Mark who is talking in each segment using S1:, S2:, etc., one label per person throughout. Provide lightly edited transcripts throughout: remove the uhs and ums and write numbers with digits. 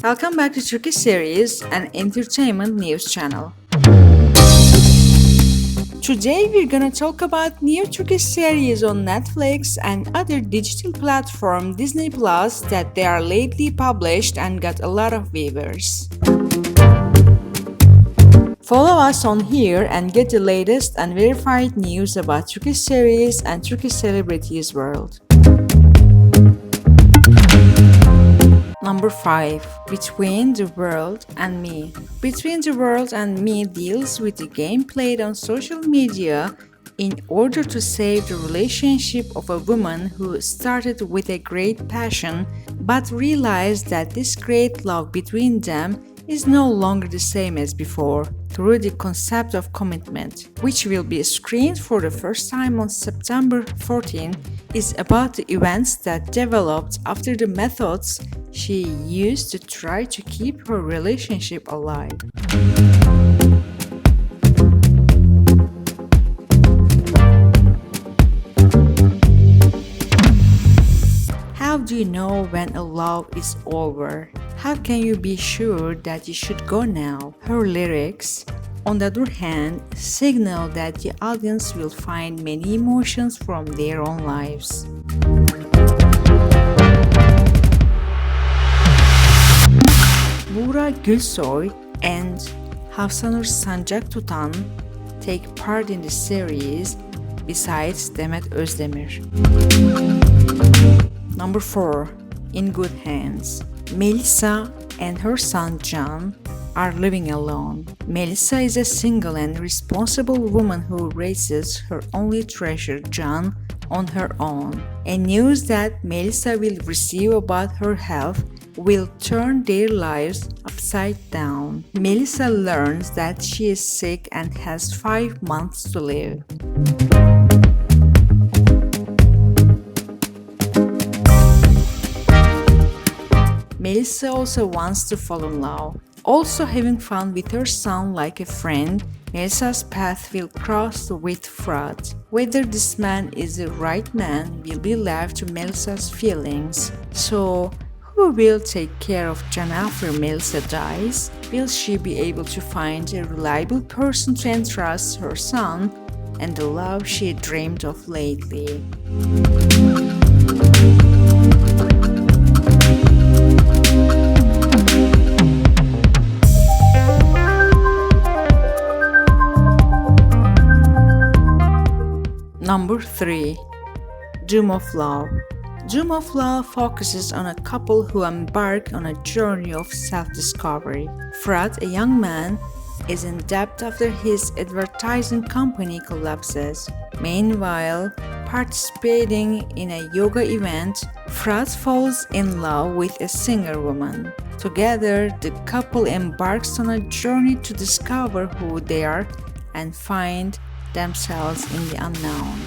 S1: Welcome back to Turkish Series, an entertainment news channel. Today we're gonna talk about new Turkish series on Netflix and other digital platform Disney Plus that they are lately published and got a lot of viewers. Follow us on here and get the latest and verified news about Turkish series and Turkish celebrities world. Number 5. Between the World and Me. Between the World and Me deals with the game played on social media in order to save the relationship of a woman who started with a great passion but realized that this great love between them is no longer the same as before, through the concept of commitment, which will be screened for the first time on September 14, is about the events that developed after the methods she used to try to keep her relationship alive. How do you know when a love is over? How can you be sure that you should go now? Her lyrics, on the other hand, signal that the audience will find many emotions from their own lives. Buğra Gülsoy and Hafsanur Sancaktutan take part in the series besides Demet Özdemir. Number 4. In Good Hands. Melissa and her son John are living alone. Melissa is a single and responsible woman who raises her only treasure, John, on her own. And news that Melissa will receive about her health will turn their lives upside down. Melissa learns that she is sick and has 5 months to live. Melissa also wants to fall in love. Also having fun with her son like a friend, Melissa's path will cross with Fırat. Whether this man is the right man will be left to Melissa's feelings. So, who will take care of John after Melissa dies? Will she be able to find a reliable person to entrust her son and the love she dreamed of lately? Number 3. Doom of Love. Doom of Love focuses on a couple who embark on a journey of self-discovery. Fırat, a young man, is in debt after his advertising company collapses. Meanwhile, participating in a yoga event, Fırat falls in love with a singer woman. Together, the couple embarks on a journey to discover who they are and find themselves in the unknown.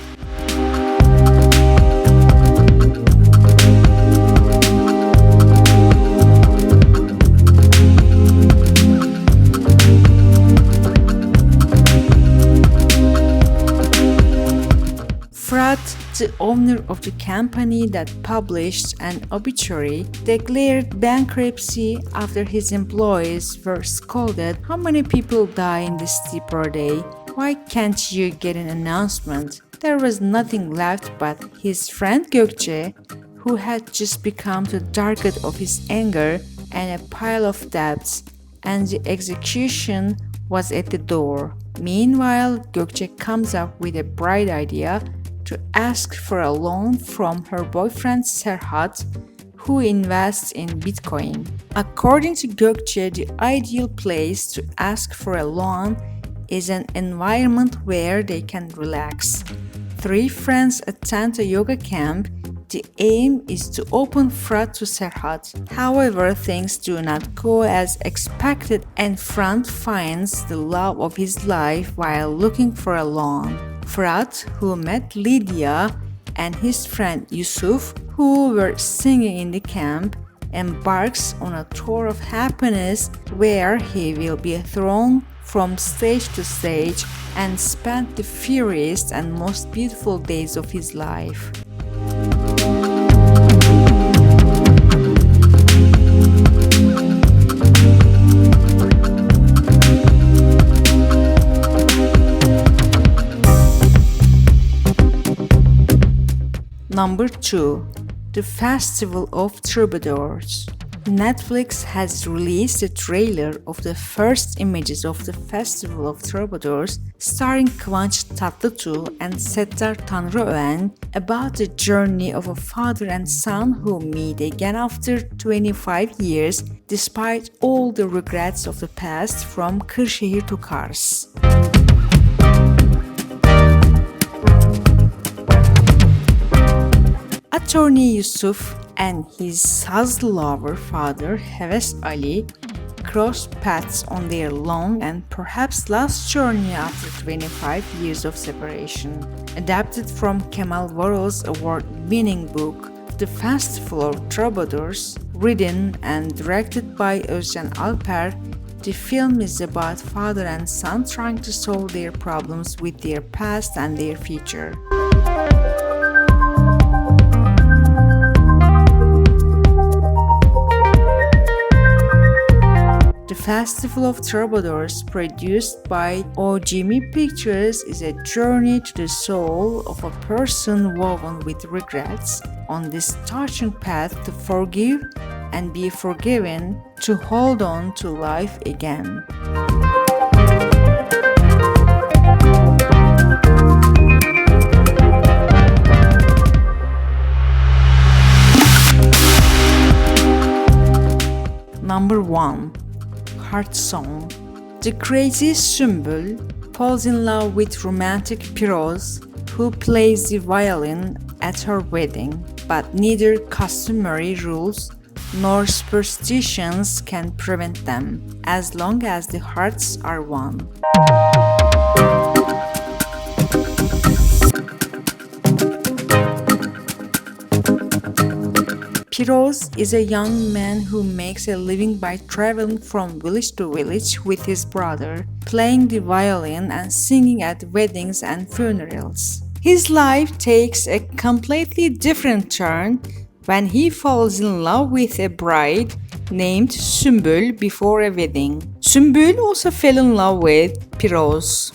S1: Fırat, the owner of the company that published an obituary, declared bankruptcy after his employees were scolded. How many people die in this city per day? Why can't you get an announcement? There was nothing left but his friend Gökçe, who had just become the target of his anger and a pile of debts, and the execution was at the door. Meanwhile, Gökçe comes up with a bright idea to ask for a loan from her boyfriend Serhat, who invests in Bitcoin. According to Gökçe, the ideal place to ask for a loan is an environment where they can relax. 3 friends attend a yoga camp. The aim is to open Fırat to Serhat. However, things do not go as expected and Fırat finds the love of his life while looking for a loan. Fırat, who met Lydia and his friend Yusuf, who were singing in the camp, embarks on a tour of happiness where he will be thrown from stage to stage and spend the furious and most beautiful days of his life. Number 2. The Festival of Troubadours. Netflix has released a trailer of the first images of the Festival of Troubadours starring Kıvanç Tatlıtuğ and Settar Tanrıöğen about the journey of a father and son who meet again after 25 years despite all the regrets of the past from Kırşehir to Kars. Attorney Yusuf and his hustle-lover father Heves Ali cross paths on their long and perhaps last journey after 25 years of separation. Adapted from Kemal Varol's award-winning book The Festival of Troubadours, written and directed by Özcan Alper, the film is about father and son trying to solve their problems with their past and their future. The Festival of Troubadours, produced by OGM Pictures, is a journey to the soul of a person woven with regrets on this touching path to forgive and be forgiven, to hold on to life again. Number 1. Heart Song. The crazy Sümbül falls in love with romantic Piroz, who plays the violin at her wedding, but neither customary rules nor superstitions can prevent them, as long as the hearts are one. Piroz is a young man who makes a living by traveling from village to village with his brother, playing the violin and singing at weddings and funerals. His life takes a completely different turn when he falls in love with a bride named Sümbül before a wedding. Sümbül also fell in love with Piroz.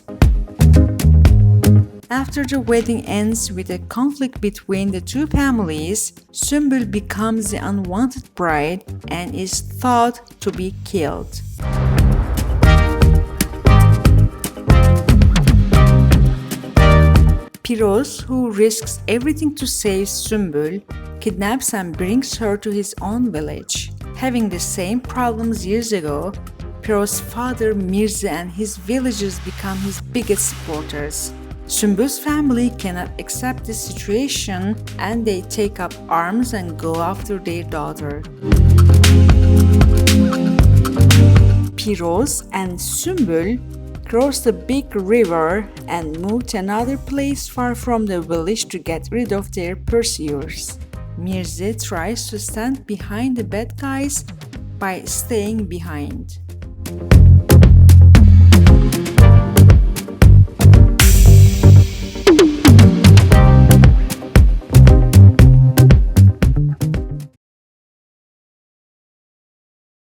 S1: After the wedding ends with a conflict between the two families, Sümbül becomes the unwanted bride and is thought to be killed. Piroz, who risks everything to save Sümbül, kidnaps and brings her to his own village. Having the same problems years ago, Piroz's father Mirza and his villagers become his biggest supporters. Sümbül's family cannot accept this situation and they take up arms and go after their daughter. Piroz and Sümbül cross the big river and move to another place far from the village to get rid of their pursuers. Mirza tries to stand behind the bad guys by staying behind.